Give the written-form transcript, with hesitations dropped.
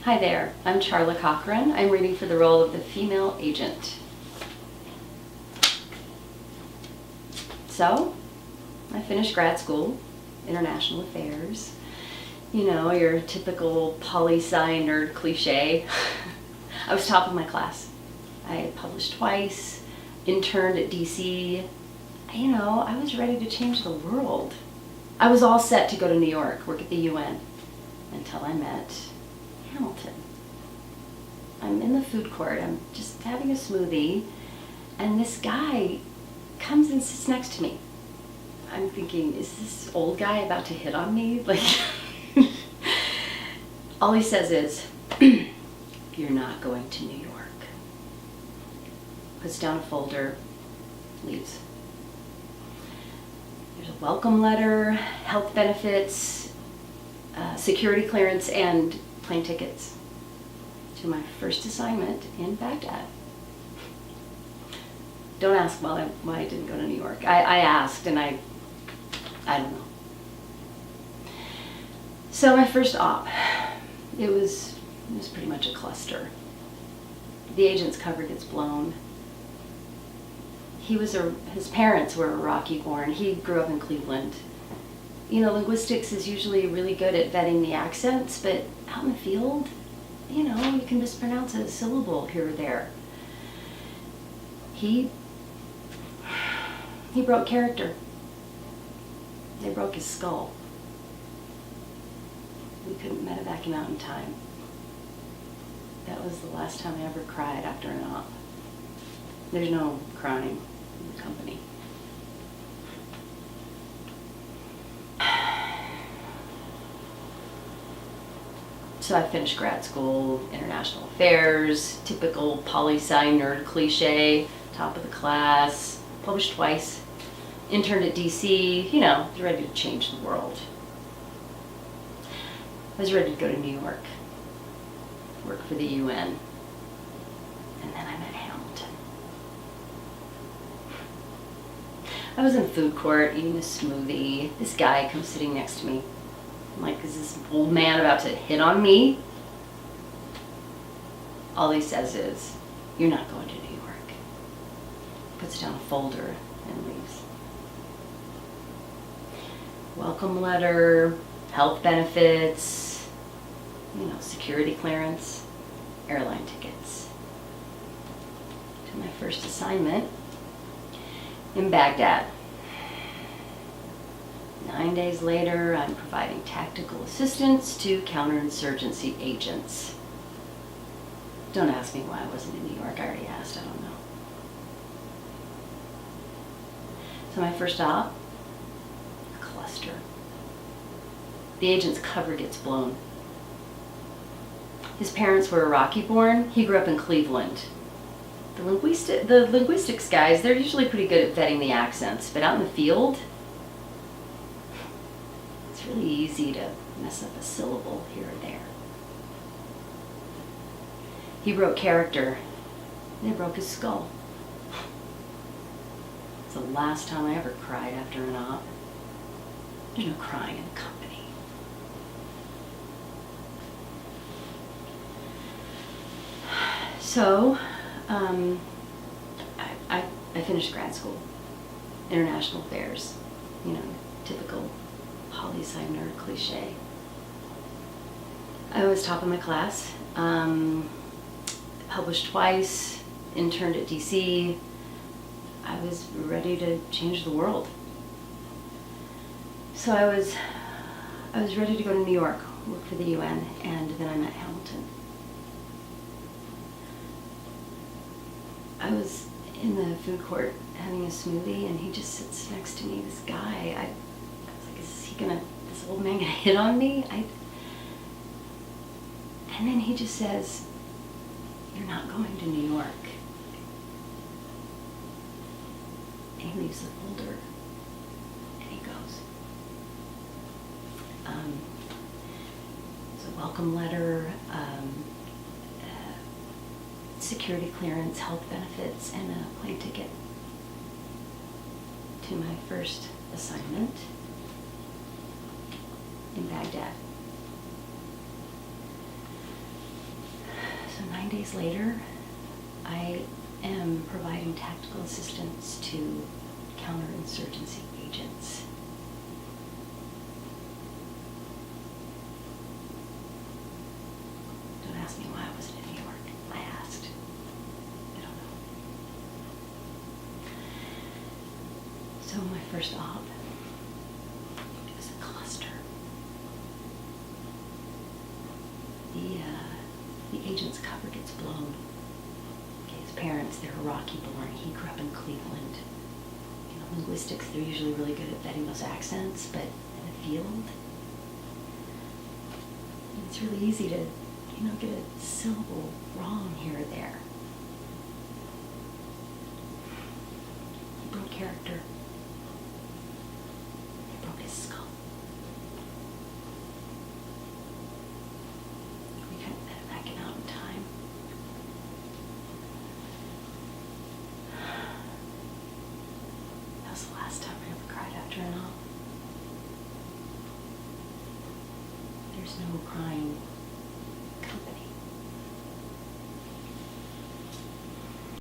Hi there, I'm Charla Cochran. I'm reading for the role of the female agent. So, I finished grad school, international affairs. You know, your typical poli-sci nerd cliche. I was top of my class. I had published twice, interned at DC. You know, I was ready to change the world. I was all set to go to New York, work at the UN, until I met Hamilton. I'm in the food court, I'm just having a smoothie, and this guy comes and sits next to me. I'm thinking, is this old guy about to hit on me? Like, all he says is, "You're not going to New York." Puts down a folder, leaves. There's a welcome letter, health benefits, security clearance, and plane tickets to my first assignment in Baghdad. Don't ask why I didn't go to New York. I asked, and I don't know. So my first op, it was pretty much a cluster. The agent's cover gets blown. His parents were Iraqi born. He grew up in Cleveland. You know, linguistics is usually really good at vetting the accents, but out in the field, you know, you can mispronounce a syllable here or there. He broke character. They broke his skull. We couldn't medevac him out in time. That was the last time I ever cried after an op. There's no crying in the company. So I finished grad school, international affairs, typical poli-sci nerd cliche, top of the class, published twice, interned at DC, you know, was ready to change the world. I was ready to go to New York, work for the UN, and then I met Hamilton. I was in the food court eating a smoothie. This guy comes sitting next to me. I'm like, is this old man about to hit on me? All he says is, "You're not going to New York." Puts down a folder and leaves. Welcome letter, health benefits, you know, security clearance, airline tickets. To my first assignment in Baghdad. 9 days later, I'm providing tactical assistance to counterinsurgency agents. Don't ask me why I wasn't in New York. I already asked. I don't know. So my first op, a cluster. The agent's cover gets blown. His parents were Iraqi born. He grew up in Cleveland. The linguistics guys, they're usually pretty good at vetting the accents, but out in the field, it's really easy to mess up a syllable here or there. He broke character. They broke his skull. It's the last time I ever cried after an op. There's no crying in the company. So, I finished grad school, international affairs, you know, typical poli-sci nerd cliche. I was top of my class, published twice, interned at DC. I was ready to change the world. So I was ready to go to New York, work for the UN, and then I met Hamilton. I was in the food court having a smoothie, and he just sits next to me, this guy. I was like, is this old man gonna hit on me? And then he just says, "You're not going to New York." And he leaves the folder, and he goes. It's a welcome letter, security clearance, health benefits, and a plane ticket to my first assignment in Baghdad. 9 days later, I am providing tactical assistance to counterinsurgency agents. Don't ask me why I wasn't in New York. I asked. I don't know. So my first op, it was a cluster. The agent's cover gets blown. Okay, his parents, they're Iraqi born. He grew up in Cleveland. You know, linguistics, they're usually really good at vetting those accents, but in the field, it's really easy to, get a syllable wrong here or there. He broke character. He broke his skull. We couldn't let him back out in time. That was the last time I ever cried after an op. There's no crying